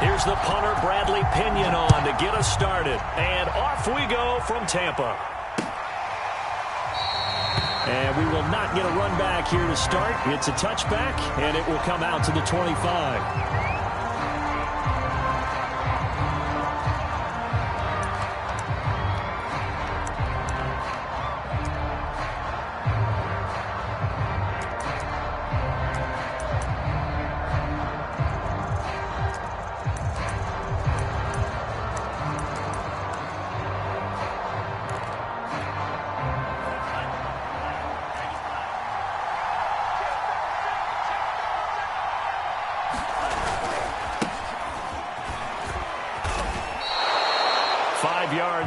Here's the punter, Bradley Pinion, on to get us started. And off we go from Tampa. And we will not get a run back here to start. It's a touchback, and it will come out to the 25.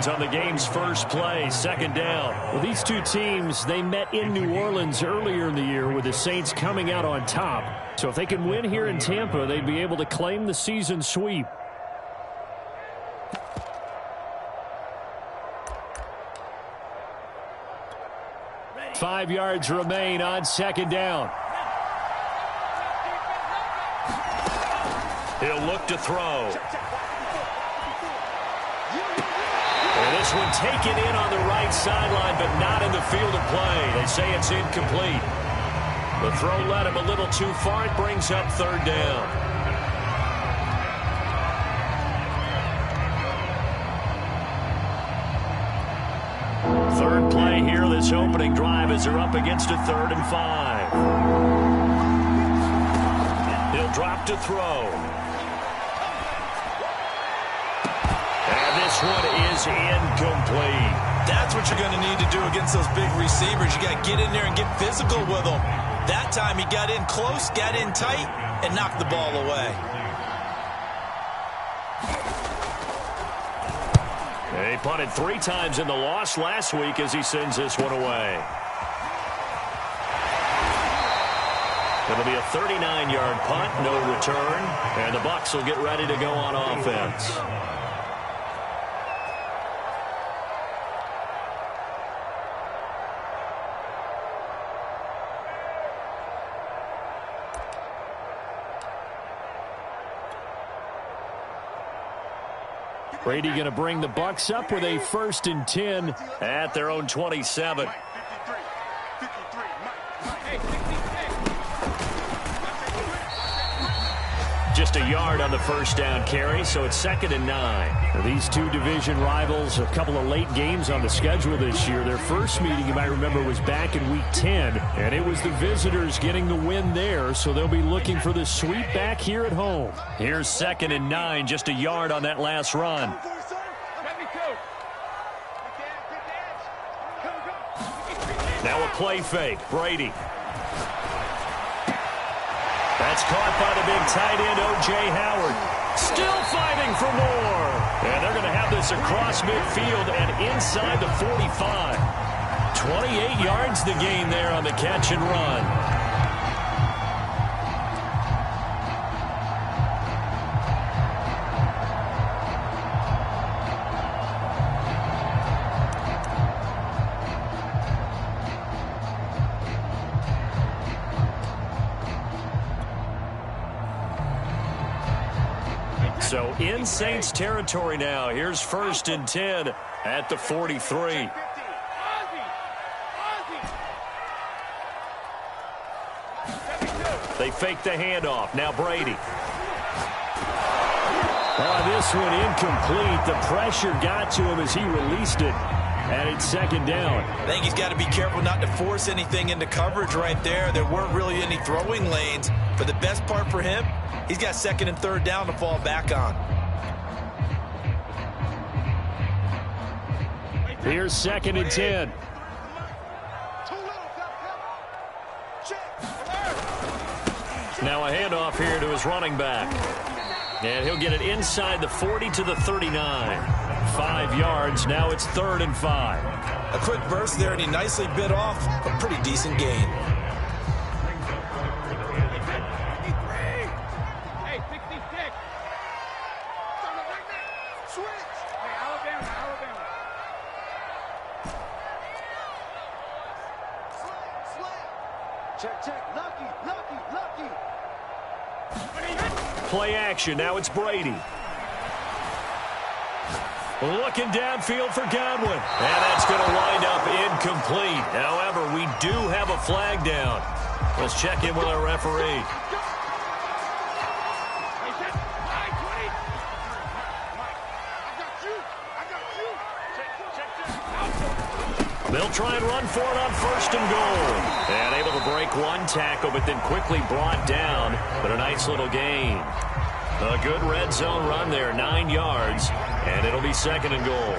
On the game's first play, second down. Well, these two teams, they met in New Orleans earlier in the year with the Saints coming out on top. So if they can win here in Tampa, they'd be able to claim the season sweep. Ready. 5 yards remain on second down. He'll look to throw. This one taken in on the right sideline, but not in the field of play. They say it's incomplete. The throw led him a little too far. It brings up third down. Third play here, this opening drive, as they're up against a 3rd and 5. He'll drop to throw. This one is incomplete. That's what you're going to need to do against those big receivers. You got to get in there and get physical with them. That time he got in close, got in tight, and knocked the ball away. He punted 3 times in the loss last week as he sends this one away. It'll be a 39-yard punt, no return, and the Bucs will get ready to go on offense. Brady going to bring the Bucs up with a 1st and 10 at their own 27. Just a yard on the first down carry, so it's 2nd and 9. Now, these two division rivals, a couple of late games on the schedule this year. Their first meeting, you might remember, was back in Week 10, and it was the visitors getting the win there, so they'll be looking for the sweep back here at home. Here's 2nd and 9, just a yard on that last run. Now a play fake, Brady. That's caught by the big tight end, O.J. Howard. Still fighting for more. And they're going to have this across midfield and inside the 45. 28 yards the gain there on the catch and run. So in Saints territory now. Here's 1st and 10 at the 43. They fake the handoff. Now Brady. This one incomplete. The pressure got to him as he released it. And it's 2nd down. I think he's got to be careful not to force anything into coverage right there. There weren't really any throwing lanes. But the best part for him, he's got 2nd and 3rd down to fall back on. Here's 2nd and 10. Now a handoff here to his running back. And he'll get it inside the 40 to the 39. 5 yards. Now it's 3rd and 5. A quick burst there, and he nicely bit off a pretty decent gain. Hey, 66. Switch. Hey, Alabama. Slam. Check. Lucky. Play action. Now it's Brady. Looking downfield for Godwin. And that's going to wind up incomplete. However, we do have a flag down. Let's check in with our referee. They'll try and run for it on 1st and goal. And able to break one tackle, but then quickly brought down. But a nice little gain. A good red zone run there, 9 yards. And it'll be 2nd and goal.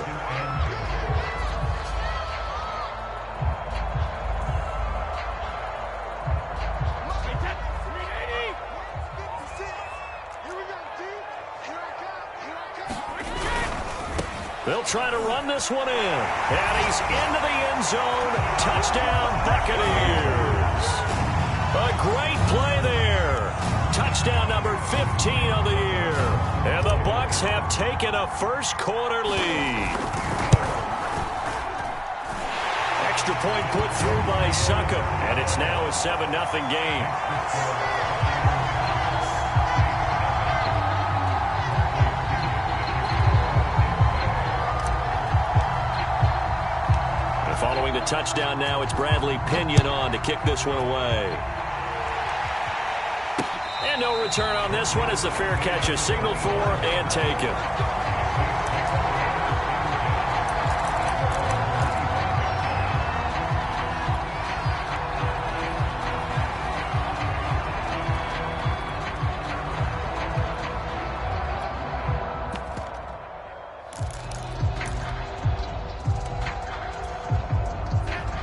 They'll try to run this one in. And he's into the end zone. Touchdown, Buccaneers. A great play there. Touchdown number 15 on the year. And the Bucs have taken a first-quarter lead. Extra point put through by Succop. And it's now a 7-0 game. Following the touchdown now, it's Bradley Pinion on to kick this one away. And no return on this one as the fair catch is signaled for and taken.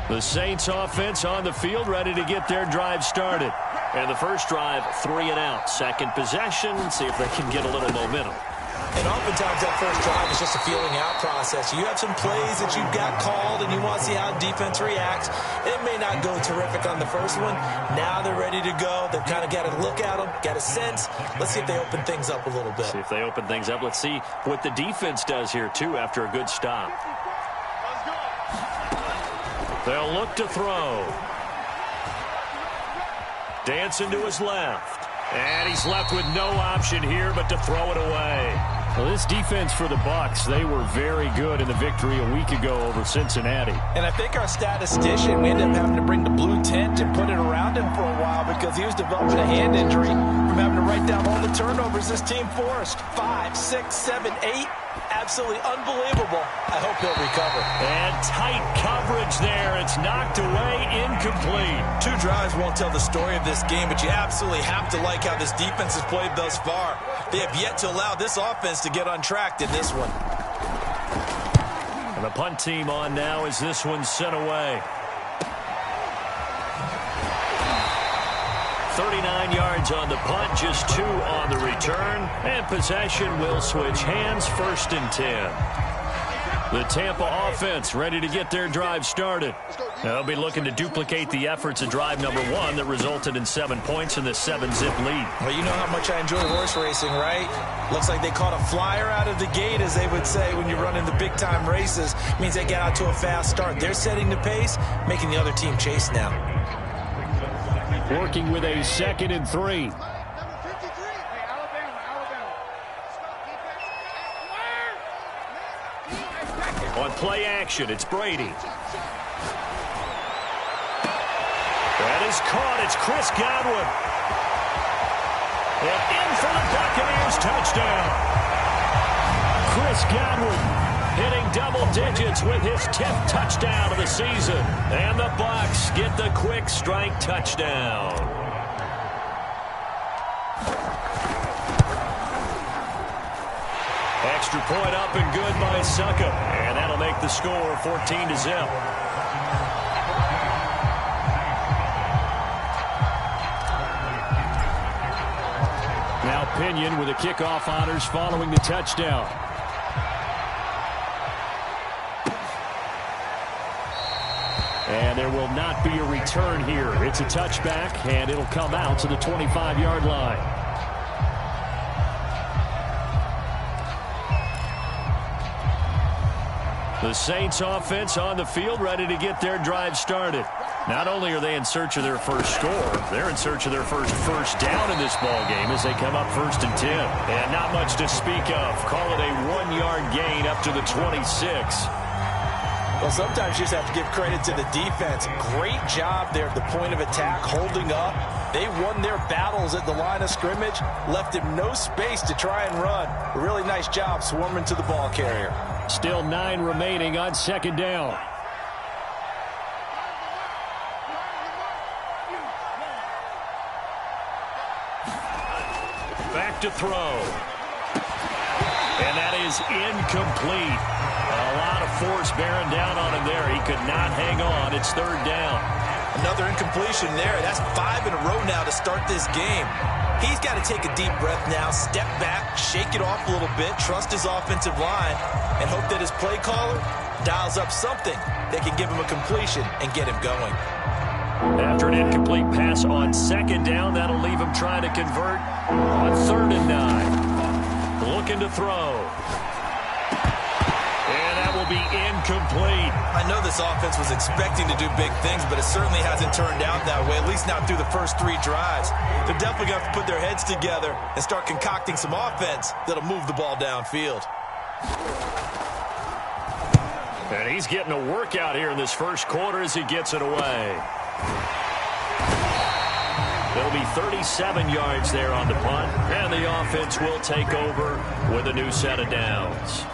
The Saints offense on the field, ready to get their drive started. And the first drive, 3 and out. Second possession, see if they can get a little momentum. And oftentimes that first drive is just a feeling out process. You have some plays that you've got called and you want to see how defense reacts. It may not go terrific on the first one. Now they're ready to go. They've kind of got to look at them, got a sense. Let's see if they open things up a little bit. See if they open things up. Let's see what the defense does here, too, after a good stop. They'll look to throw. Dancing to his left. And he's left with no option here but to throw it away. Well, this defense for the Bucs, they were very good in the victory a week ago over Cincinnati. And I think our statistician, we ended up having to bring the blue tent and put it around him for a while because he was developing a hand injury from having to write down all the turnovers this team forced. 5, 6, 7, 8. Absolutely unbelievable. I hope he'll recover. And tight coverage there. It's knocked away, incomplete. 2 drives won't tell the story of this game, but you absolutely have to like how this defense has played thus far. They have yet to allow this offense to get untracked in this one. And the punt team on now as this one's sent away. 39 yards on the punt, just 2 on the return. And possession will switch hands, 1st and 10. The Tampa offense ready to get their drive started. They'll be looking to duplicate the efforts of drive number 1 that resulted in 7 points in the 7-zip lead. Well, you know how much I enjoy horse racing, right? Looks like they caught a flyer out of the gate, as they would say when you're running the big-time races. It means they get out to a fast start. They're setting the pace, making the other team chase now. Working with a 2nd and 3. On play action, it's Brady. That is caught. It's Chris Godwin. And in for the Buccaneers touchdown. Chris Godwin hitting double digits with his 10th touchdown of the season. And the Bucs get the quick strike touchdown. Extra point up and good by Succop. And that'll make the score 14-0. Now Pinion with the kickoff honors following the touchdown. And there will not be a return here. It's a touchback, and it'll come out to the 25-yard line. The Saints offense on the field, ready to get their drive started. Not only are they in search of their first score, they're in search of their first down in this ball game as they come up 1st and 10. And not much to speak of. Call it a 1-yard gain up to the 26. Well, sometimes you just have to give credit to the defense. Great job there at the point of attack, holding up. They won their battles at the line of scrimmage, left him no space to try and run. A really nice job swarming to the ball carrier. Still 9 remaining on 2nd down. Back to throw. And that is incomplete. A lot of force bearing down on him there. He could not hang on. It's 3rd down. Another incompletion there. That's 5 in a row now to start this game. He's got to take a deep breath now, step back, shake it off a little bit, trust his offensive line, and hope that his play caller dials up something that can give him a completion and get him going. After an incomplete pass on 2nd down, that'll leave him trying to convert on 3rd and 9. Looking to throw. And that will be incomplete. I know this offense was expecting to do big things, but it certainly hasn't turned out that way, at least not through the first 3 drives. They're definitely going to have to put their heads together and start concocting some offense that'll move the ball downfield. And he's getting a workout here in this first quarter as he gets it away. There'll be 37 yards there on the punt, and the offense will take over with a new set of downs.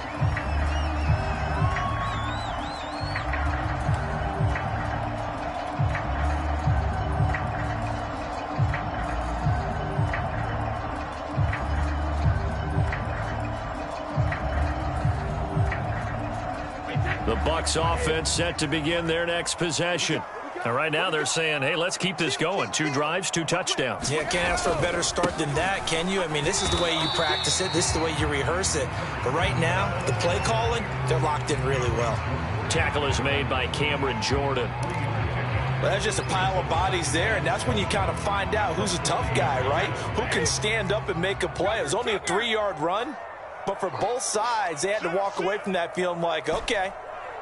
The Bucs offense set to begin their next possession. And right now they're saying, hey, let's keep this going. 2 drives, 2 touchdowns. Yeah, can't ask for a better start than that, can you? I mean, this is the way you practice it. This is the way you rehearse it. But right now, the play calling, they're locked in really well. Tackle is made by Cameron Jordan. Well, that's just a pile of bodies there, and that's when you kind of find out who's a tough guy, right? Who can stand up and make a play. It was only a 3-yard run, but for both sides, they had to walk away from that feeling like, okay,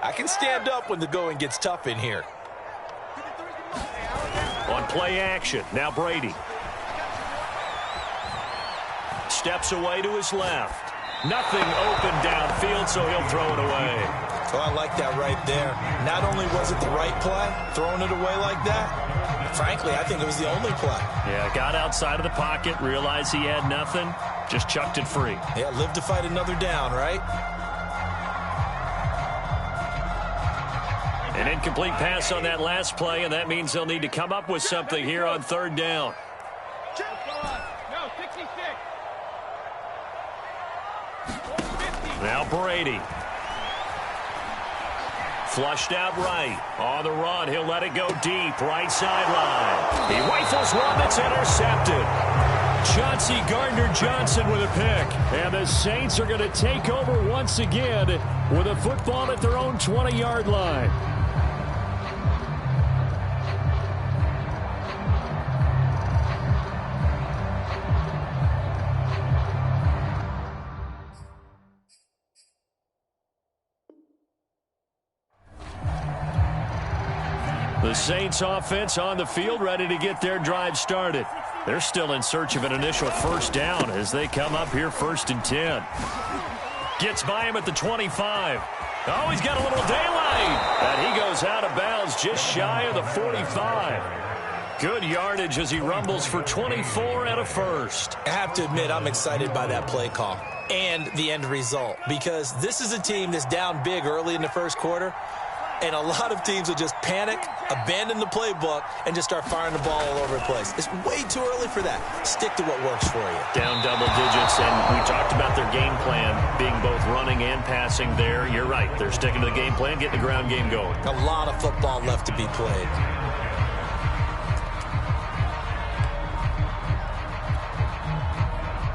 I can stand up when the going gets tough in here. On play action, now Brady. Steps away to his left. Nothing open downfield, so he'll throw it away. Oh, I like that right there. Not only was it the right play, throwing it away like that, frankly, I think it was the only play. Yeah, got outside of the pocket, realized he had nothing, just chucked it free. Yeah, live to fight another down, right? An incomplete pass on that last play, and that means they'll need to come up with something here on 3rd down. No, 66. Now Brady. Flushed out right. On the run, he'll let it go deep. Right sideline. He rifles one that's intercepted. Chauncey Gardner-Johnson with a pick. And the Saints are going to take over once again with a football at their own 20-yard line. The Saints offense on the field, ready to get their drive started. They're still in search of an initial first down as they come up here 1st and 10. Gets by him at the 25. Oh, he's got a little daylight. And he goes out of bounds just shy of the 45. Good yardage as he rumbles for 24 and a first. I have to admit, I'm excited by that play call and the end result, because this is a team that's down big early in the first quarter. And a lot of teams will just panic, abandon the playbook, and just start firing the ball all over the place. It's way too early for that. Stick to what works for you. Down double digits, and we talked about their game plan being both running and passing there. You're right. They're sticking to the game plan, getting the ground game going. A lot of football left to be played.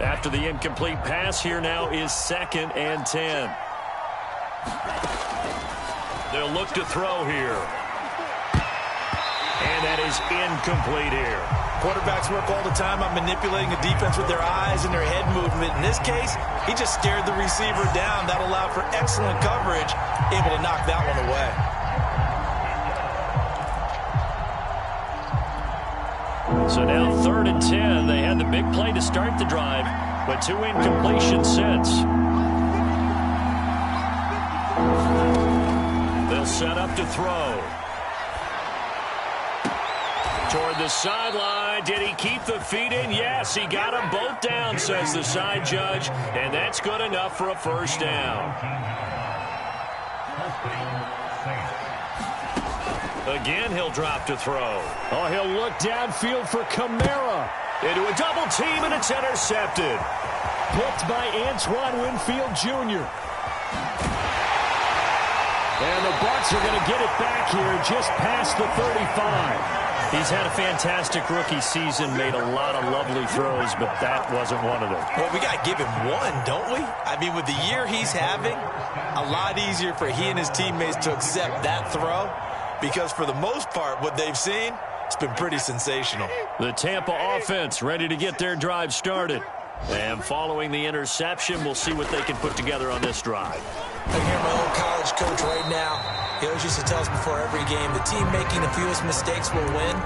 After the incomplete pass, here now is 2nd and 10. They'll look to throw here. And that is incomplete here. Quarterbacks work all the time on manipulating a defense with their eyes and their head movement. In this case, he just stared the receiver down. That allowed for excellent coverage, able to knock that one away. So now 3rd and 10. They had the big play to start the drive, but 2 incompletions since. They'll set up to throw. Toward the sideline. Did he keep the feet in? Yes, he got them both down, says the side judge, and that's good enough for a first down. Again, he'll drop to throw. Oh, he'll look downfield for Kamara. Into a double team, and it's intercepted. Picked by Antoine Winfield Jr. And the Bucs are going to get it back here just past the 35. He's had a fantastic rookie season, made a lot of lovely throws, but that wasn't one of them. Well, we got to give him one, don't we? I mean, with the year he's having, a lot easier for he and his teammates to accept that throw, because for the most part, what they've seen, it's been pretty sensational. The Tampa offense ready to get their drive started. And following the interception, we'll see what they can put together on this drive. I hear my old college coach right now. He always used to tell us before every game, the team making the fewest mistakes will win.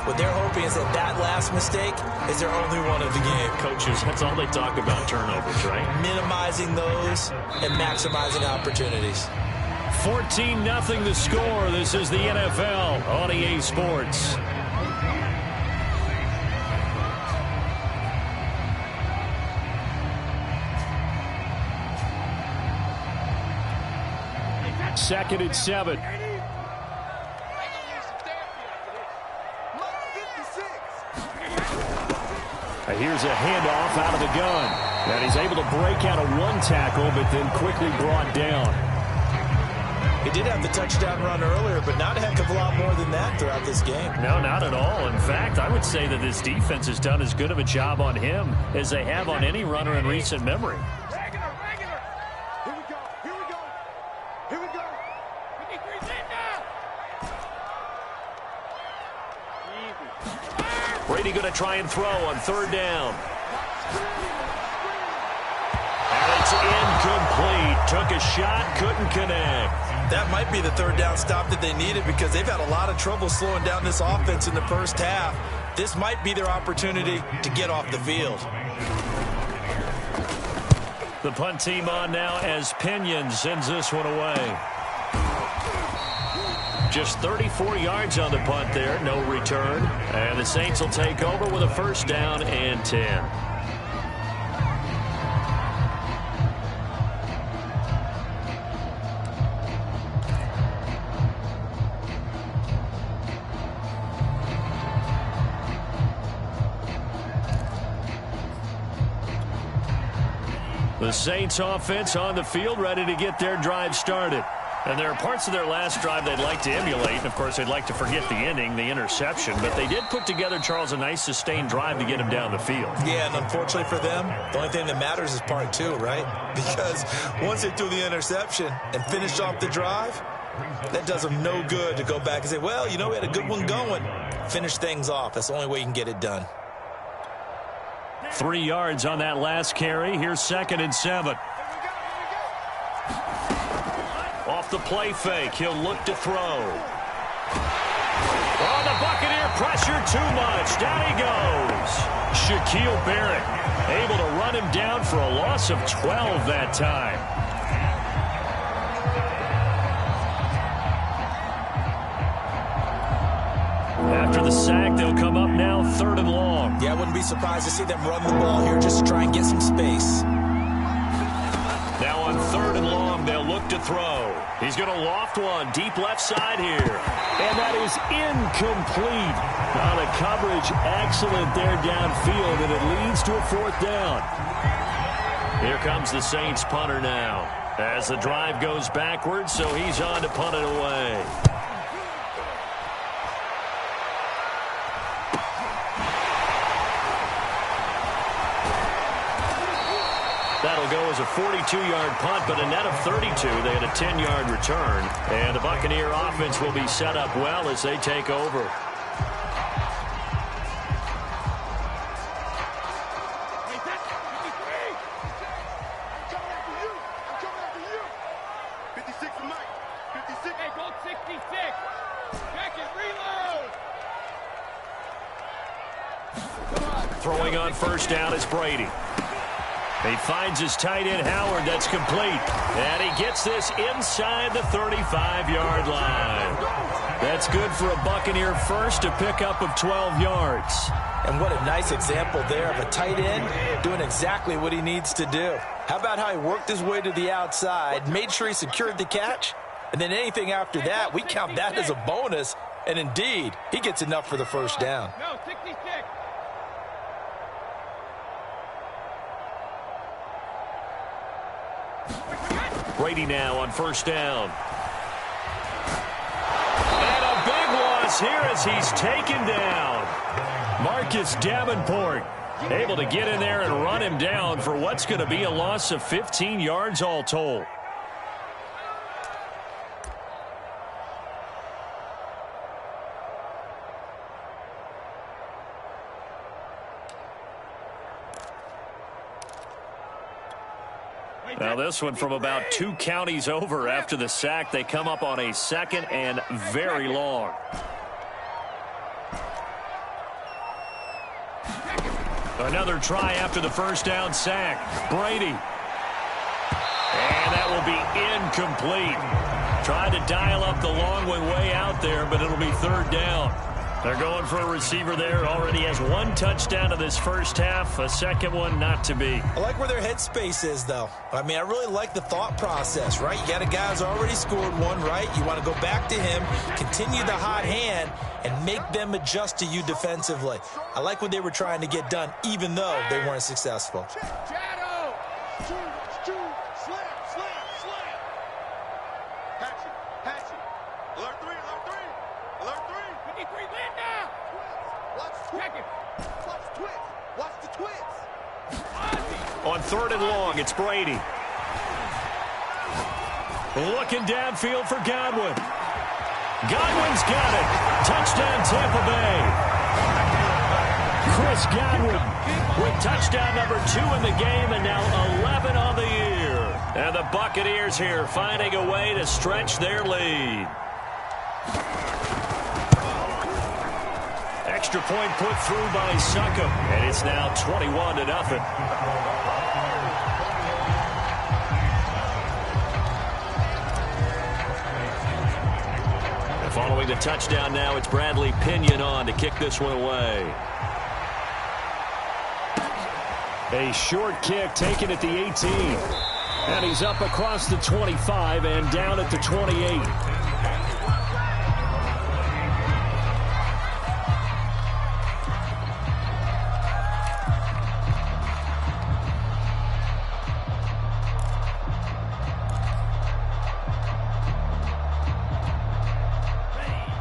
What they're hoping is that that last mistake is their only one of the game. Coaches, that's all they talk about, turnovers, right? Minimizing those and maximizing opportunities. 14-0 the score. This is the NFL on EA Sports. Second and 7. Here's a handoff out of the gun. And he's able to break out of one tackle, but then quickly brought down. He did have the touchdown run earlier, but not a heck of a lot more than that throughout this game. No, not at all. In fact, I would say that this defense has done as good of a job on him as they have on any runner in recent memory. Brady going to try and throw on 3rd down. And it's incomplete. Took a shot, couldn't connect. That might be the 3rd down stop that they needed, because they've had a lot of trouble slowing down this offense in the first half. This might be their opportunity to get off the field. The punt team on now as Pinion sends this one away. Just 34 yards on the punt there, no return. And the Saints will take over with a 1st down and 10. The Saints offense on the field ready to get their drive started. And there are parts of their last drive they'd like to emulate. And, of course, they'd like to forget the ending, the interception. But they did put together, Charles, a nice sustained drive to get him down the field. Yeah, and unfortunately for them, the only thing that matters is part 2, right? Because once they threw the interception and finished off the drive, that does them no good to go back and say, well, you know, we had a good one going. Finish things off. That's the only way you can get it done. 3 yards on that last carry. Here's 2nd and 7. Off the play fake, he'll look to throw. Oh, the Buccaneer pressure too much. Down he goes. Shaquille Barrett able to run him down for a loss of 12 that time. After the sack, they'll come up now 3rd and long. Yeah, I wouldn't be surprised to see them run the ball here just to try and get some space. Now on 3rd and long, they'll look to throw. He's going to loft one deep left side here. And that is incomplete. Now the coverage excellent there downfield, and it leads to a 4th down. Here comes the Saints punter now. As the drive goes backwards, so he's on to punt it away. That'll go as a 42-yard punt, but a net of 32. They had a 10-yard return. And the Buccaneer offense will be set up well as they take over. Throwing on first down is Brady. He finds his tight end, Howard. That's complete. And he gets this inside the 35-yard line. That's good for a Buccaneer first, a pickup of 12 yards. And what a nice example there of a tight end doing exactly what he needs to do. How about how he worked his way to the outside, made sure he secured the catch, and then anything after that, we count that as a bonus. And indeed, he gets enough for the first down. No, 66. Brady now on first down. And a big loss here as he's taken down. Marcus Davenport able to get in there and run him down for what's going to be a loss of 15 yards all told. Now this one from about 2 counties over after the sack. They come up on a second and very long. Another try after the first down sack. Brady. And that will be incomplete. Tried to dial up the long one way out there, but it'll be third down. They're going for a receiver there. Already has 1 touchdown in this first half. A second one not to be. I like where their headspace is, though. I mean, I really like the thought process, right? You got a guy who's already scored one, right? You want to go back to him, continue the hot hand, and make them adjust to you defensively. I like what they were trying to get done, even though they weren't successful. Shadow. Slam. Patch it. Alert 3. 53, land down. Watch the twist. On third and long, it's Brady. Looking downfield for Godwin. Godwin's got it. Touchdown, Tampa Bay. Chris Godwin with touchdown number 2 in the game and now 11 on the year. And the Buccaneers here finding a way to stretch their lead. Extra point put through by Succop, and it's now 21-0. And following the touchdown now, it's Bradley Pinion on to kick this one away. A short kick taken at the 18. And he's up across the 25 and down at the 28.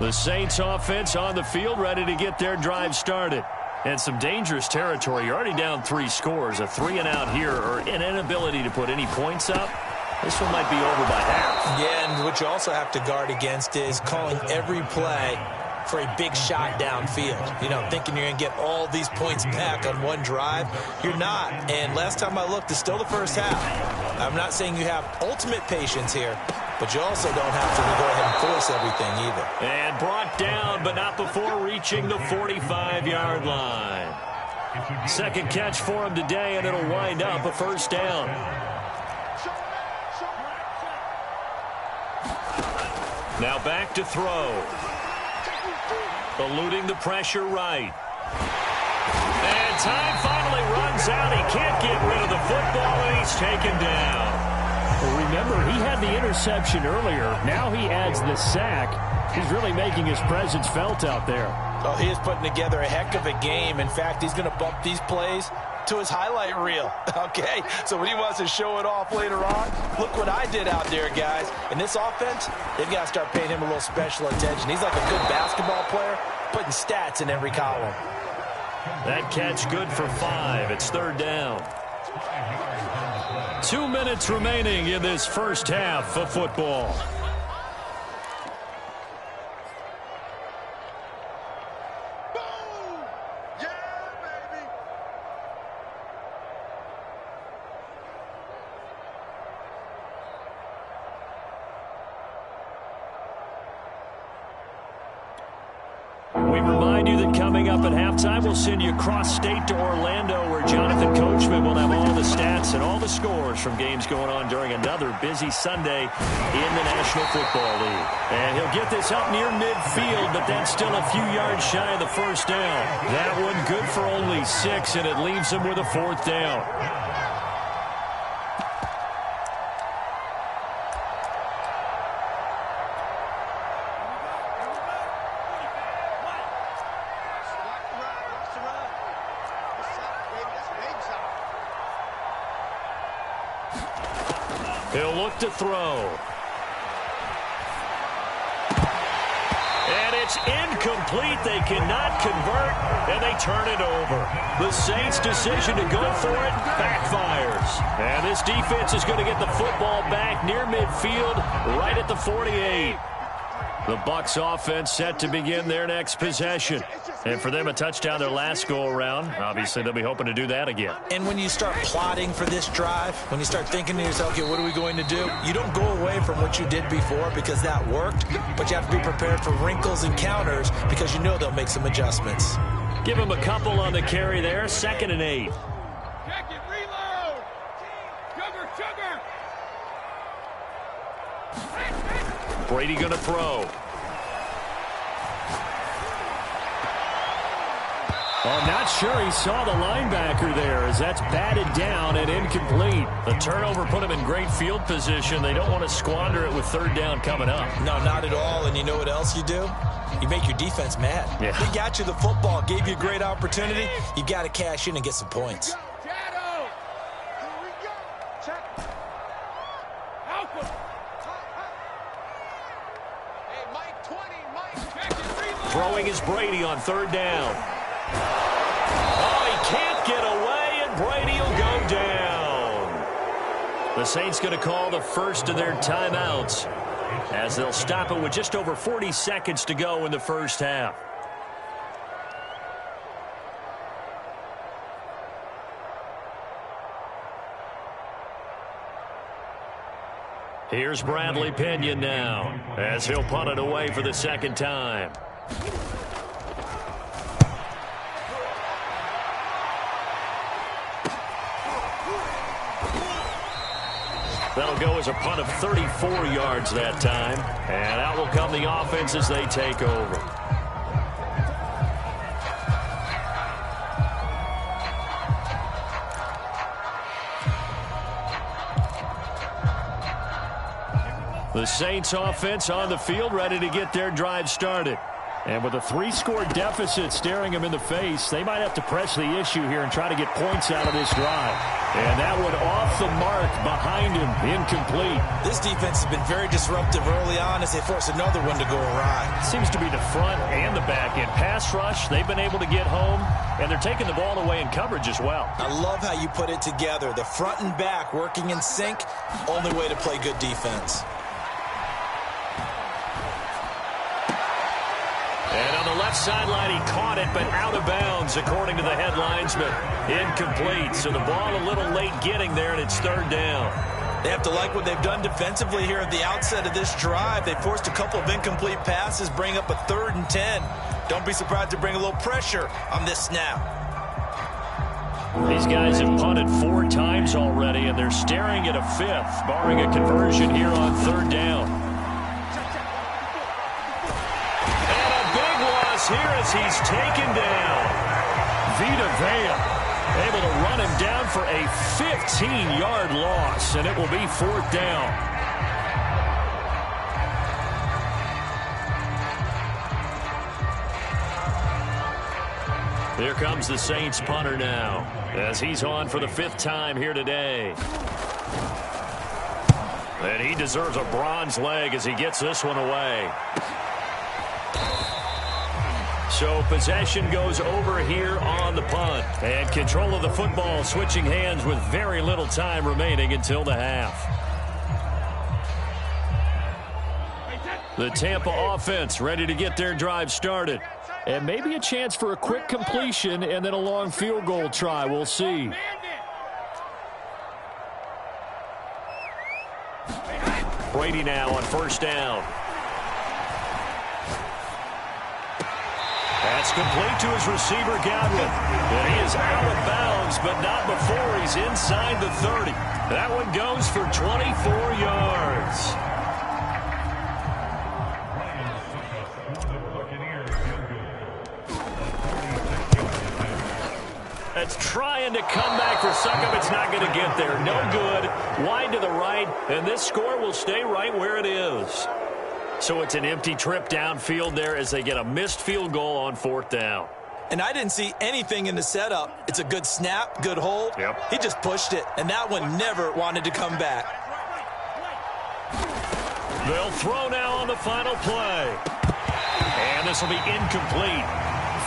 The Saints offense on the field ready to get their drive started. And some dangerous territory. You're already down 3 scores. A 3-and-out here or an inability to put any points up. This one might be over by half. Yeah, and what you also have to guard against is calling every play for a big shot downfield. You know, thinking you're going to get all these points back on one drive. You're not. And last time I looked, it's still the first half. I'm not saying you have ultimate patience here, but you also don't have to go ahead and force everything either. And brought down, but not before reaching the 45-yard line. Second catch for him today, and it'll wind up a first down. Now back to throw. Eluding the pressure right. And time finally runs out. He can't get rid of the football, and he's taken down. Well, remember, he had the interception earlier. Now he adds the sack. He's really making his presence felt out there. Oh, he is putting together a heck of a game. In fact, he's going to bump these plays to his highlight reel, okay? So when he wants to show it off later on, look what I did out there, guys. In this offense, they've got to start paying him a little special attention. He's like a good basketball player, putting stats in every column. That catch good for 5. It's third down. 2 minutes remaining in this first half of football. We remind you that coming up at halftime, we'll send you cross-state to Orlando, where Jonathan Coachman will have all the stats and all the scores from games going on during another busy Sunday in the National Football League. And he'll get this up near midfield, but that's still a few yards shy of the first down. That one good for only 6, and it leaves him with a 4th down. He'll look to throw. And it's incomplete. They cannot convert, and they turn it over. The Saints' decision to go for it backfires. And this defense is going to get the football back near midfield, right at the 48. The Bucs offense set to begin their next possession. And for them, a touchdown their last go-around. Obviously, they'll be hoping to do that again. And when you start plotting for this drive, when you start thinking to yourself, okay, what are we going to do? You don't go away from what you did before because that worked, but you have to be prepared for wrinkles and counters because you know they'll make some adjustments. Give them a couple on the carry there, 2nd and 8. Check it, reload. Sugar. Brady going to throw. I'm not sure he saw the linebacker there, as that's batted down and incomplete. The turnover put him in great field position. They don't want to squander it with 3rd down coming up. No, not at all. And you know what else you do? You make your defense mad. Yeah. They got you the football, gave you a great opportunity. You got to cash in and get some points. Shadow. Here we go. Check. Help him. Hey, Mike 20, Mike. Check it, reload. Throwing is Brady on 3rd down. Oh, he can't get away, and Brady will go down. The Saints going to call the first of their timeouts, as they'll stop it with just over 40 seconds to go in the first half. Here's Bradley Pinion now, as he'll punt it away for the 2nd time. That'll go as a punt of 34 yards that time. And out will come the offense as they take over. The Saints offense on the field, ready to get their drive started. And with a 3-score deficit staring them in the face, they might have to press the issue here and try to get points out of this drive. And that one off the mark behind him, incomplete. This defense has been very disruptive early on as they force another one to go awry. Seems to be the front and the back end. Pass rush, they've been able to get home, and they're taking the ball away in coverage as well. I love how you put it together. The front and back working in sync, only way to play good defense. And on the left sideline, he caught it, but out of bounds, according to the head linesman. Incomplete, so the ball a little late getting there, and it's 3rd down. They have to like what they've done defensively here at the outset of this drive. They forced a couple of incomplete passes, bring up a 3rd and 10. Don't be surprised to bring a little pressure on this snap. These guys have punted 4 times already, and they're staring at a 5th, barring a conversion here on 3rd down. Here as he's taken down. Vita Vea able to run him down for a 15-yard loss, and it will be 4th down. Here comes the Saints punter now, as he's on for the 5th time here today. And he deserves a bronze leg as he gets this one away. So possession goes over here on the punt. And control of the football switching hands with very little time remaining until the half. The Tampa offense ready to get their drive started. And maybe a chance for a quick completion and then a long field goal try. We'll see. Brady now on 1st down. It's complete to his receiver, Godwin. And he is out of bounds, but not before he's inside the 30. That one goes for 24 yards. It's trying to come back for Succop. It's not going to get there. No good. Wide to the right, and this score will stay right where it is. So it's an empty trip downfield there as they get a missed field goal on 4th down. And I didn't see anything in the setup. It's a good snap, good hold. Yep. He just pushed it, and that one never wanted to come back. They'll throw now on the final play. And this will be incomplete.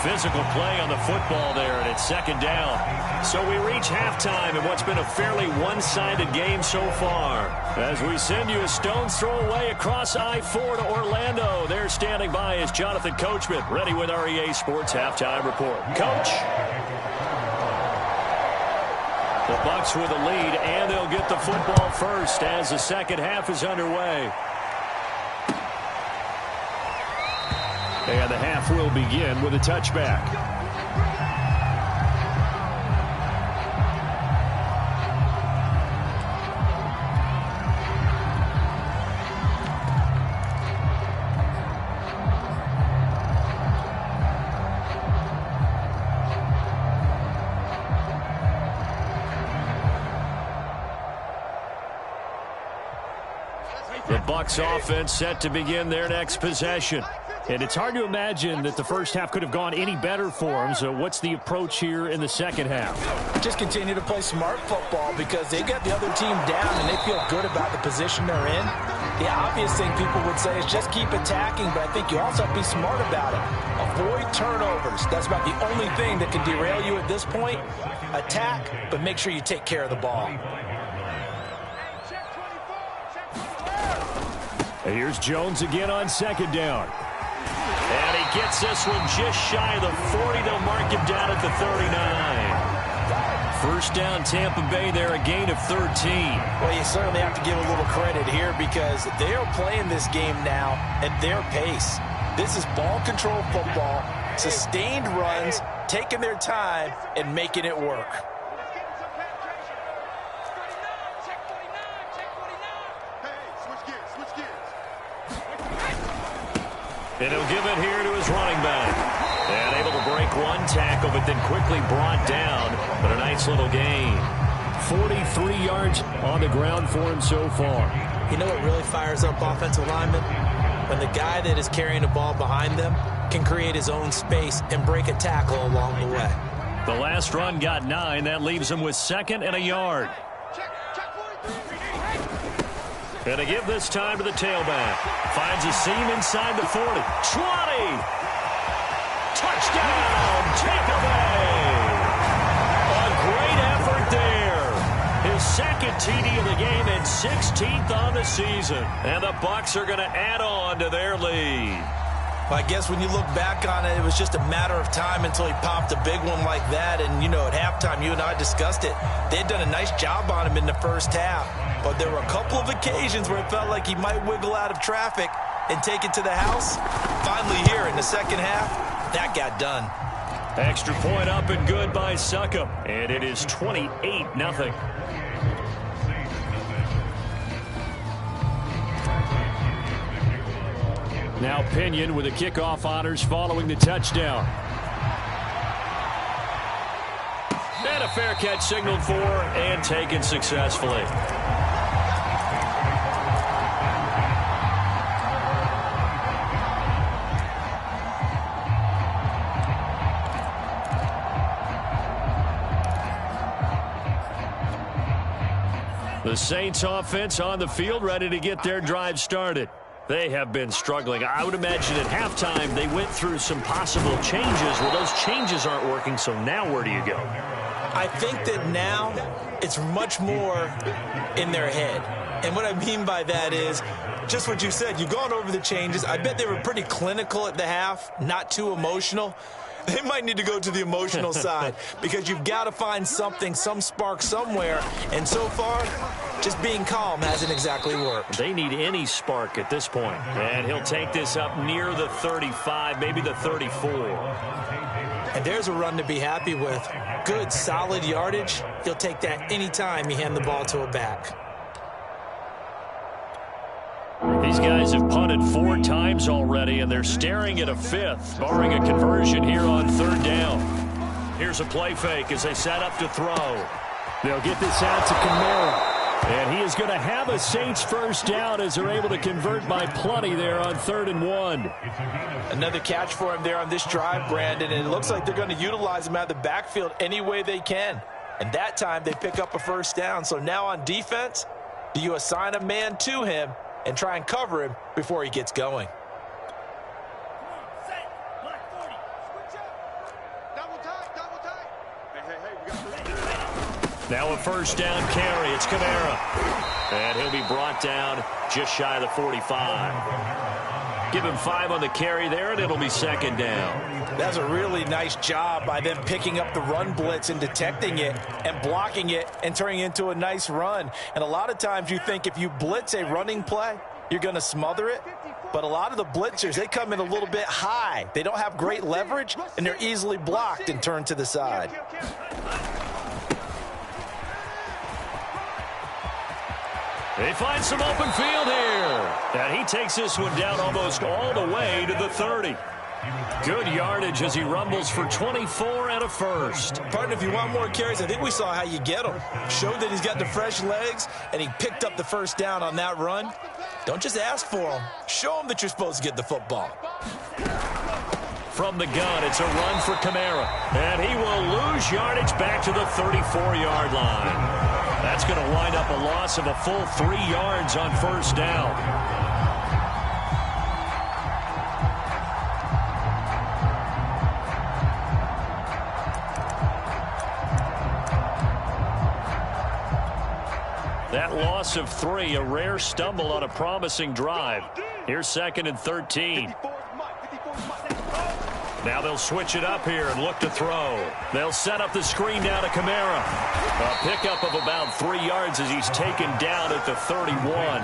Physical play on the football there, and it's 2nd down. So we reach halftime in what's been a fairly one-sided game so far. As we send you a stone's throw away across I-4 to Orlando. There standing by is Jonathan Coachman, ready with our EA Sports Halftime Report. Coach. The Bucs with a lead, and they'll get the football first as the second half is underway. And the half will begin with a touchback. The Bucs offense set to begin their next possession. And it's hard to imagine that the first half could have gone any better for them. So what's the approach here in the second half? Just continue to play smart football because they got the other team down and they feel good about the position they're in. The obvious thing people would say is just keep attacking, but I think you also have to be smart about it. Avoid turnovers. That's about the only thing that can derail you at this point. Attack, but make sure you take care of the ball. And here's Jones again on 2nd down. And he gets this one just shy of the 40. They'll mark him down at the 39. First down, Tampa Bay there, a gain of 13. Well, you certainly have to give a little credit here because they are playing this game now at their pace. This is ball control football, sustained runs, taking their time, and making it work. And he'll give it here to his running back. And able to break one tackle, but then quickly brought down. But a nice little gain. 43 yards on the ground for him so far. You know what really fires up offensive linemen? When the guy that is carrying the ball behind them can create his own space and break a tackle along the way. The last run got 9. That leaves him with 2nd and a yard. And to give this time to the tailback. Finds a seam inside the 40. 20! Touchdown, Tampa Bay! A great effort there. His 2nd TD of the game and 16th on the season. And the Bucs are going to add on to their lead. Well, I guess when you look back on it, it was just a matter of time until he popped a big one like that. And, you know, at halftime, you and I discussed it. They had done a nice job on him in the first half. But there were a couple of occasions where it felt like he might wiggle out of traffic and take it to the house. Finally here in the second half, that got done. Extra point up and good by Succop. And it is 28-0. Now Pinion with the kickoff honors following the touchdown. And a fair catch signaled for and taken successfully. The Saints offense on the field ready to get their drive started. They have been struggling. I would imagine at halftime they went through some possible changes. Well, those changes aren't working, so now where do you go? I think that now it's much more in their head. And what I mean by that is just what you said. You've gone over the changes. I bet they were pretty clinical at the half, not too emotional. They might need to go to the emotional side because you've got to find something, some spark somewhere. And so far, just being calm hasn't exactly worked. They need any spark at this point. And he'll take this up near the 35, maybe the 34. And there's a run to be happy with. Good, solid yardage. He'll take that anytime you hand the ball to a back. These guys have punted 4 times already, and they're staring at a 5th, barring a conversion here on 3rd down. Here's a play fake as they set up to throw. They'll get this out to Kamara, and he is going to have a Saints first down as they're able to convert by plenty there on 3rd and 1. Another catch for him there on this drive, Brandon, and it looks like they're going to utilize him out of the backfield any way they can. And that time they pick up a first down. So now on defense, do you assign a man to him and try and cover him before he gets going? Now a first down carry. It's Kamara. And he'll be brought down just shy of the 45. Give him 5 on the carry there, and it'll be 2nd down. That's a really nice job by them picking up the run blitz and detecting it and blocking it and turning it into a nice run. And a lot of times you think if you blitz a running play, you're going to smother it. But a lot of the blitzers, they come in a little bit high. They don't have great leverage, and they're easily blocked and turned to the side. They find some open field here. And he takes this one down almost all the way to the 30. Good yardage as he rumbles for 24 and a first. Partner, if you want more carries, I think we saw how you get them. Showed that he's got the fresh legs, and he picked up the first down on that run. Don't just ask for them. Show them that you're supposed to get the football. From the gun, it's a run for Kamara. And he will lose yardage back to the 34-yard line. That's going to wind up a loss of a full 3 yards on first down. That loss of 3, a rare stumble on a promising drive. Here's 2nd and 13. Now they'll switch it up here and look to throw. They'll set up the screen down to Kamara. A pickup of about 3 yards as he's taken down at the 31.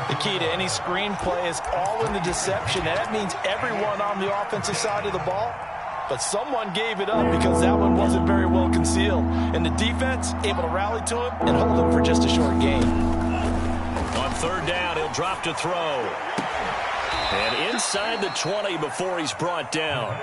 The key to any screen play is all in the deception. And that means everyone on the offensive side of the ball. But someone gave it up because that one wasn't very well concealed. And the defense able to rally to him and hold him for just a short gain. On 3rd down, he'll drop to throw. And inside the 20 before he's brought down.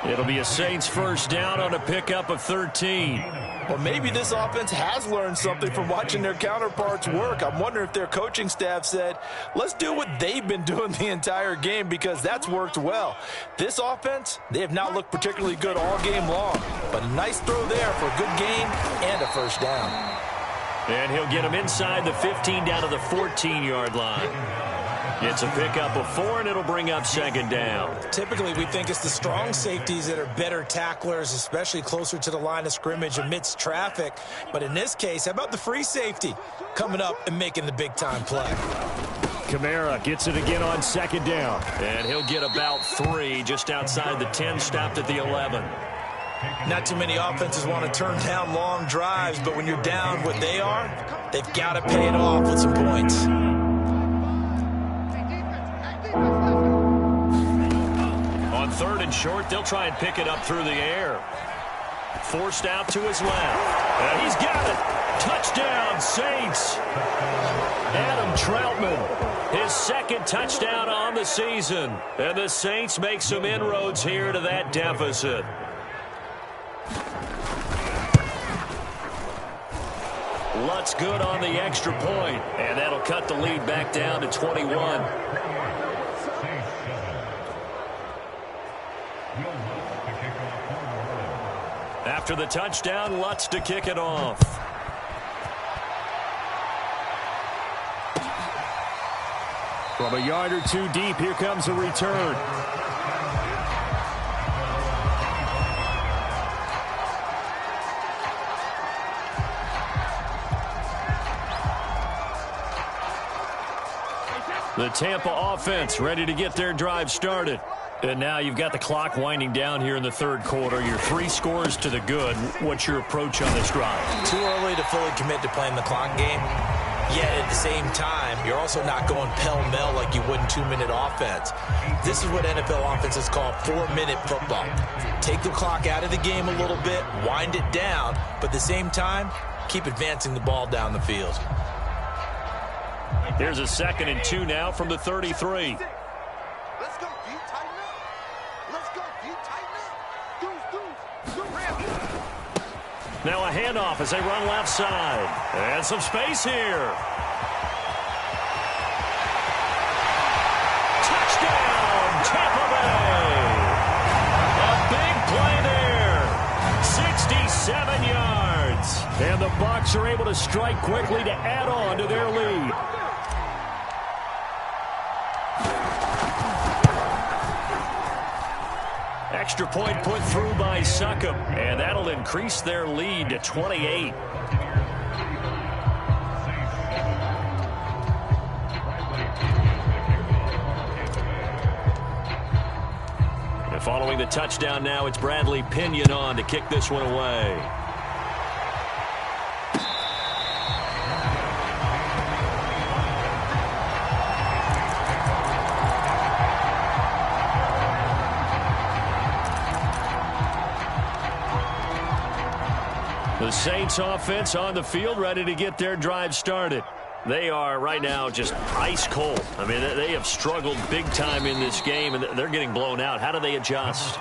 It'll be a Saints first down on a pickup of 13. Well, maybe this offense has learned something from watching their counterparts work. I'm wondering if their coaching staff said, let's do what they've been doing the entire game because that's worked well. This offense, they have not looked particularly good all game long. But a nice throw there for a good gain and a first down. And he'll get him inside the 15 down to the 14-yard line. It's a pickup of 4, and it'll bring up 2nd down. Typically, we think it's the strong safeties that are better tacklers, especially closer to the line of scrimmage amidst traffic. But in this case, how about the free safety coming up and making the big-time play? Kamara gets it again on 2nd down. And he'll get about 3 just outside the 10, stopped at the 11. Not too many offenses want to turn down long drives, but when you're down what they are, they've got to pay it off with some points. On 3rd and short, they'll try and pick it up through the air. Forced out to his left. And he's got it. Touchdown, Saints. Adam Troutman, his 2nd touchdown on the season. And the Saints make some inroads here to that deficit. Lutz good on the extra point. And that'll cut the lead back down to 21. After the touchdown, Lutz to kick it off. From a yard or 2 deep, here comes a return. The Tampa offense ready to get their drive started. And now you've got the clock winding down here in the third quarter. You're 3 scores to the good. What's your approach on this drive? Too early to fully commit to playing the clock game. Yet at the same time, you're also not going pell-mell like you would in 2-minute offense. This is what NFL offenses call 4-minute football. Take the clock out of the game a little bit, wind it down, but at the same time, keep advancing the ball down the field. Here's a 2nd and 2 now from the 33. Let's go, D. Tighten up. Let's go, D. Tighten up. Now a handoff as they run left side. And some space here. Touchdown, Tampa Bay. A big play there. 67 yards. And the Bucs are able to strike quickly to add on to their lead. Extra point put through by Succop, and that'll increase their lead to 28. And following the touchdown now, it's Bradley Pinion on to kick this one away. The Saints offense on the field, ready to get their drive started. They are right now just ice cold. I mean, they have struggled big time in this game, and they're getting blown out. How do they adjust?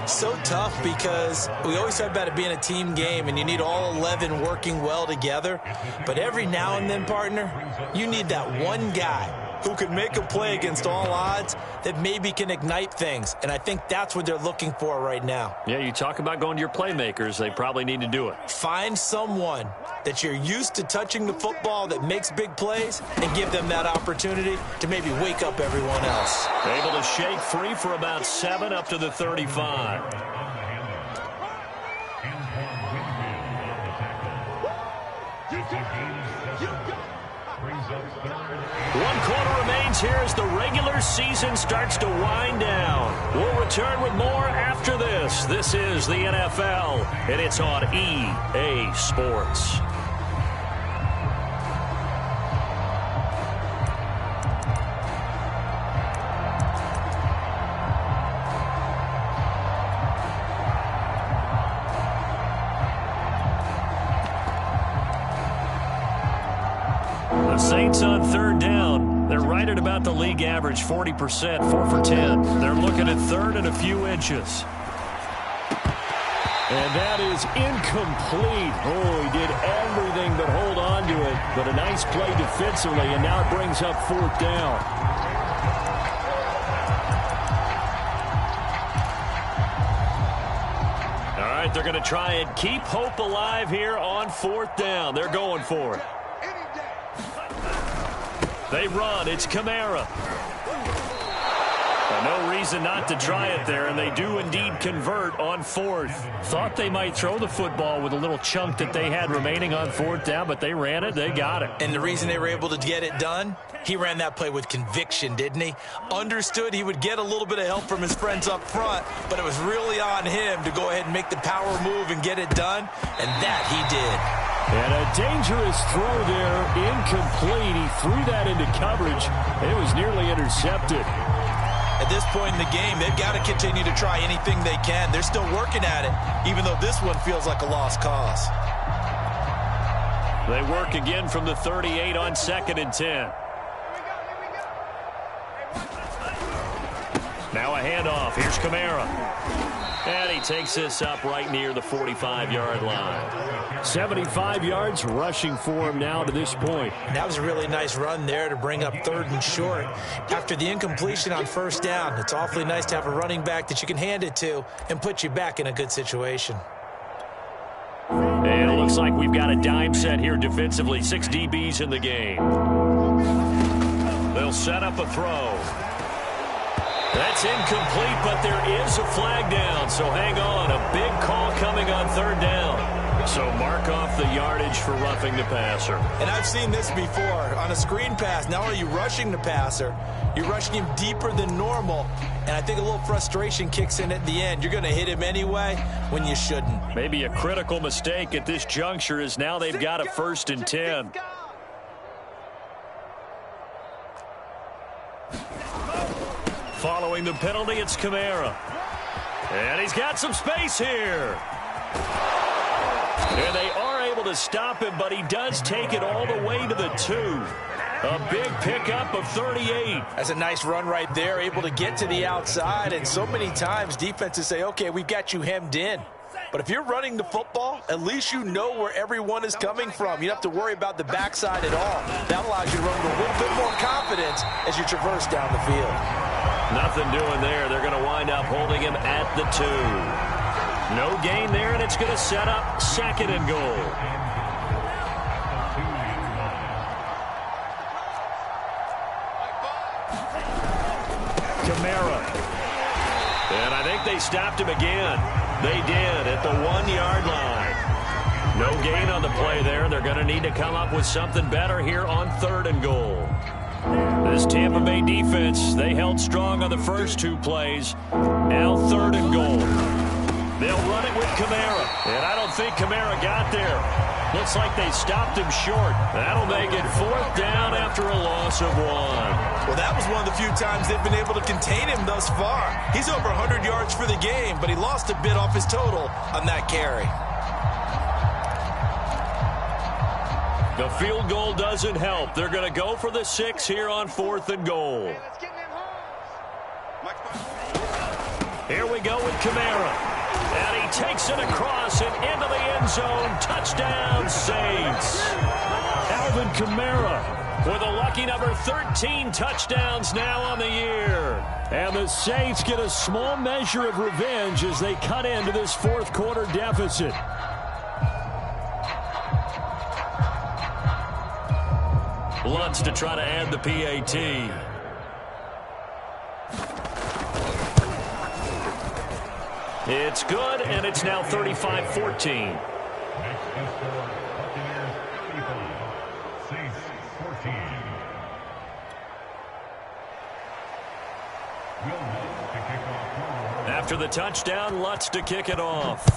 So tough because we always talk about it being a team game, and you need all 11 working well together. But every now and then, partner, you need that one guy who can make a play against all odds that maybe can ignite things. And I think that's what they're looking for right now. Yeah, you talk about going to your playmakers. They probably need to do it. Find someone that you're used to touching the football that makes big plays and give them that opportunity to maybe wake up everyone else. Able to shake free for about 7 up to the 35. One quarter remains here as the regular season starts to wind down. We'll return with more after this. This is the NFL, and it's on EA Sports. The Saints on 3rd down. They're right at about the league average, 40%, 4 for 10. They're looking at 3rd and a few inches. And that is incomplete. Oh, he did everything but hold on to it. But a nice play defensively, and now it brings up 4th down. All right, they're going to try and keep hope alive here on 4th down. They're going for it. They run. It's Kamara. No reason not to try it there, and they do indeed convert on 4th. Thought they might throw the football with a little chunk that they had remaining on 4th down, but they ran it. They got it. And the reason they were able to get it done, he ran that play with conviction, didn't he? Understood he would get a little bit of help from his friends up front, but it was really on him to go ahead and make the power move and get it done, and that he did. And a dangerous throw there, incomplete. He threw that into coverage. It was nearly intercepted. At this point in the game, they've got to continue to try anything they can. They're still working at it, even though this one feels like a lost cause. They work again from the 38 on 2nd and 10. Now a handoff. Here's Kamara. And he takes this up right near the 45-yard line. 75 yards rushing for him now to this point. That was a really nice run there to bring up 3rd and short. After the incompletion on 1st down, it's awfully nice to have a running back that you can hand it to and put you back in a good situation. And it looks like we've got a dime set here defensively. 6 DBs in the game. They'll set up a throw. That's incomplete, but there is a flag down, so hang on. A big call coming on 3rd down. So mark off the yardage for roughing the passer. And I've seen this before. On a screen pass, not only are you rushing the passer, you're rushing him deeper than normal. And I think a little frustration kicks in at the end. You're going to hit him anyway when you shouldn't. Maybe a critical mistake at this juncture is now they've got a 1st and 10. Following the penalty, it's Kamara. And he's got some space here. And they are able to stop him, but he does take it all the way to the 2. A big pickup of 38. That's a nice run right there, able to get to the outside. And so many times defenses say, okay, we've got you hemmed in. But if you're running the football, at least you know where everyone is coming from. You don't have to worry about the backside at all. That allows you to run with a little bit more confidence as you traverse down the field. Nothing doing there. They're going to wind up holding him at the 2. No gain there, and it's going to set up 2nd and goal. Kamara. And I think they stopped him again. They did at the 1-yard line. No gain on the play there. They're going to need to come up with something better here on 3rd and goal. This Tampa Bay defense, they held strong on the first 2 plays. Now 3rd and goal. They'll run it with Kamara. And I don't think Kamara got there. Looks like they stopped him short. That'll make it 4th down after a loss of 1. Well, that was one of the few times they've been able to contain him thus far. He's over 100 yards for the game, but he lost a bit off his total on that carry. The field goal doesn't help. They're going to go for the 6 here on 4th and goal. Here we go with Kamara. And he takes it across and into the end zone. Touchdown, Saints. Alvin Kamara with a lucky number 13 touchdowns now on the year. And the Saints get a small measure of revenge as they cut into this 4th quarter deficit. Lutz to try to add the PAT. It's good, and it's now 35-14. After the touchdown, Lutz to kick it off.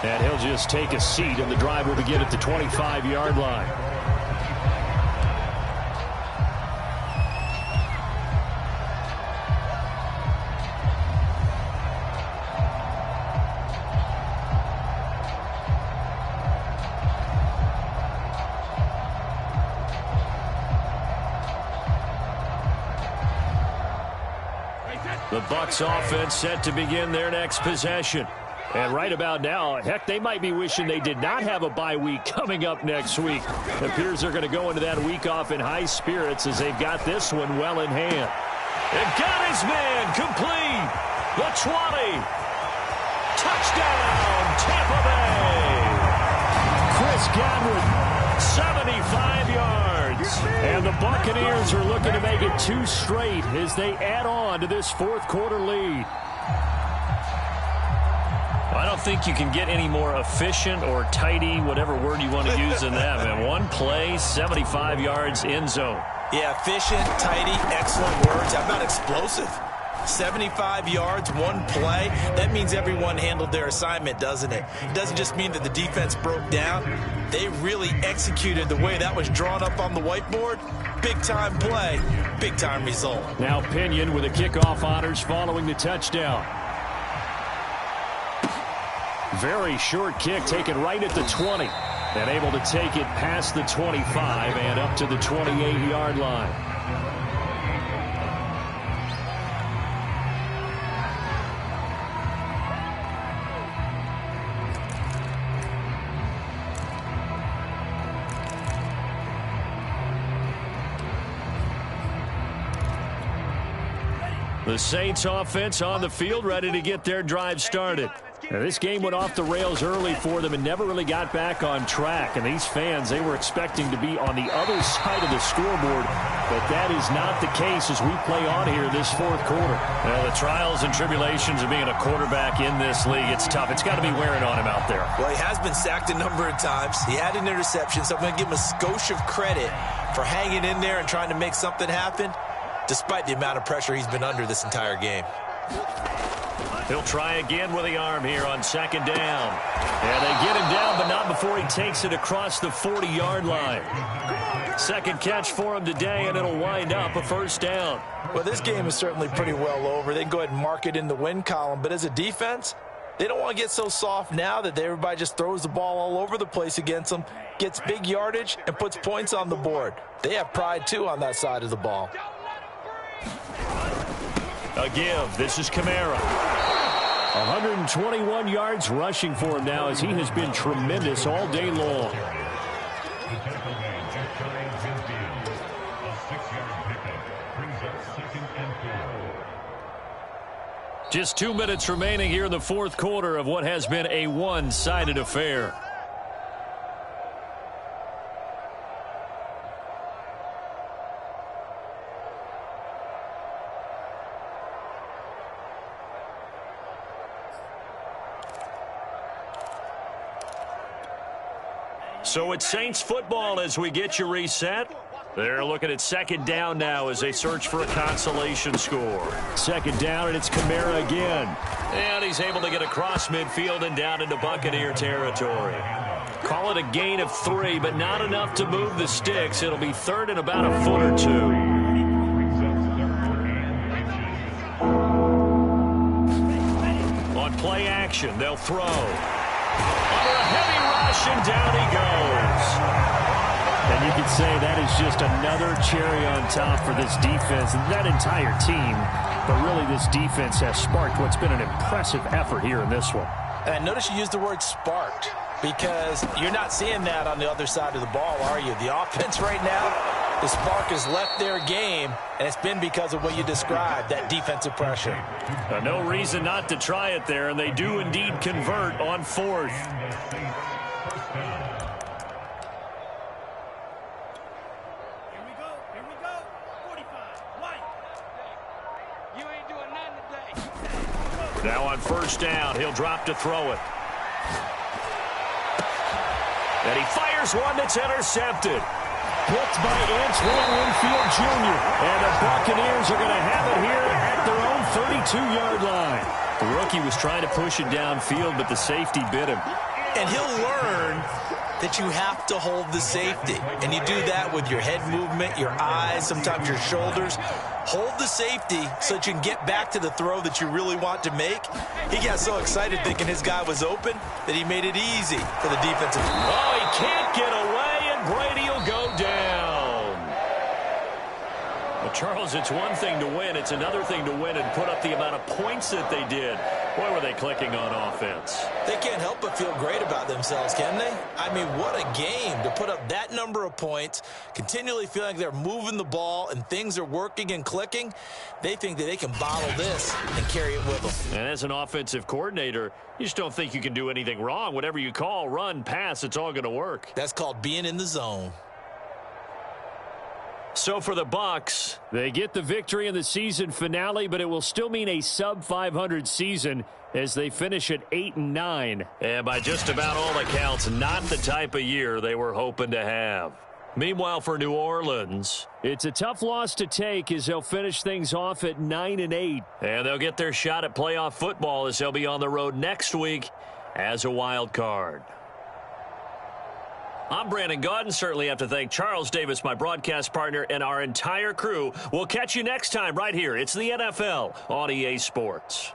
And he'll just take a seat, and the drive will begin at the 25-yard line. The Bucs offense set to begin their next possession. And right about now, heck, they might be wishing they did not have a bye week coming up next week. It appears they're going to go into that week off in high spirits as they've got this one well in hand. And got his man complete. The 20. Touchdown, Tampa Bay. Chris Godwin, 75 yards. And the Buccaneers are looking to make it 2 straight as they add on to this 4th quarter lead. I don't think you can get any more efficient or tidy, whatever word you want to use in that, man. 1 play, 75 yards, end zone. Yeah, efficient, tidy, excellent words. How about explosive? 75 yards, 1 play. That means everyone handled their assignment, doesn't it? It doesn't just mean that the defense broke down. They really executed the way that was drawn up on the whiteboard. Big-time play, big-time result. Now Pinion with the kickoff honors following the touchdown. Very short kick taken right at the 20. And able to take it past the 25 and up to the 28-yard line. The Saints offense on the field ready to get their drive started. Now, this game went off the rails early for them and never really got back on track. And these fans, they were expecting to be on the other side of the scoreboard, but that is not the case as we play on here this fourth quarter. Well, the trials and tribulations of being a quarterback in this league, it's tough. It's got to be wearing on him out there. Well, he has been sacked a number of times. He had an interception, so I'm going to give him a skosh of credit for hanging in there and trying to make something happen, despite the amount of pressure he's been under this entire game. He'll try again with the arm here on second down. Yeah, they get him down, but not before he takes it across the 40-yard line. Second catch for him today, and it'll wind up a first down. Well, this game is certainly pretty well over. They can go ahead and mark it in the win column, but as a defense, they don't want to get so soft now that everybody just throws the ball all over the place against them, gets big yardage, and puts points on the board. They have pride, too, on that side of the ball. A give. This is Kamara. 121 yards rushing for him now as he has been tremendous all day long. Just 2 minutes remaining here in the fourth quarter of what has been a one-sided affair. So it's Saints football as we get you reset. They're looking at second down now as they search for a consolation score. Second down, and it's Kamara again. And he's able to get across midfield and down into Buccaneer territory. Call it a gain of 3, but not enough to move the sticks. It'll be third and about a foot or two. On play action, they'll throw. Under a heavy rush, and down he goes. And you could say that is just another cherry on top for this defense and that entire team. But really, this defense has sparked what's been an impressive effort here in this one. And notice you used the word sparked, because you're not seeing that on the other side of the ball, are you? The offense right now, the spark has left their game, and it's been because of what you described, that defensive pressure. No reason not to try it there, and they do indeed convert on fourth. Now on first down, he'll drop to throw it. And he fires one that's intercepted. Picked by Antoine Winfield Jr. And the Buccaneers are going to have it here at their own 32-yard line. The rookie was trying to push it downfield, but the safety bit him. And he'll learn that you have to hold the safety. And you do that with your head movement, your eyes, sometimes your shoulders. Hold the safety so that you can get back to the throw that you really want to make. He got so excited thinking his guy was open that he made it easy for the defensive. Oh, he can't get away, and Brady will go down. Well, Charles, it's one thing to win. It's another thing to win and put up the amount of points that they did. Boy, were they clicking on offense. They can't help but feel great about themselves, can they? I mean, what a game to put up that number of points, continually feeling like they're moving the ball and things are working and clicking. They think that they can bottle this and carry it with them. And as an offensive coordinator, you just don't think you can do anything wrong. Whatever you call, run, pass, it's all going to work. That's called being in the zone. So for the Bucs, they get the victory in the season finale, but it will still mean a sub-500 season as they finish at 8-9. And by just about all accounts, not the type of year they were hoping to have. Meanwhile, for New Orleans, it's a tough loss to take as they'll finish things off at 9-8. And they'll get their shot at playoff football as they'll be on the road next week as a wild card. I'm Brandon Gaudin. Certainly have to thank Charles Davis, my broadcast partner, and our entire crew. We'll catch you next time right here. It's the NFL on EA Sports.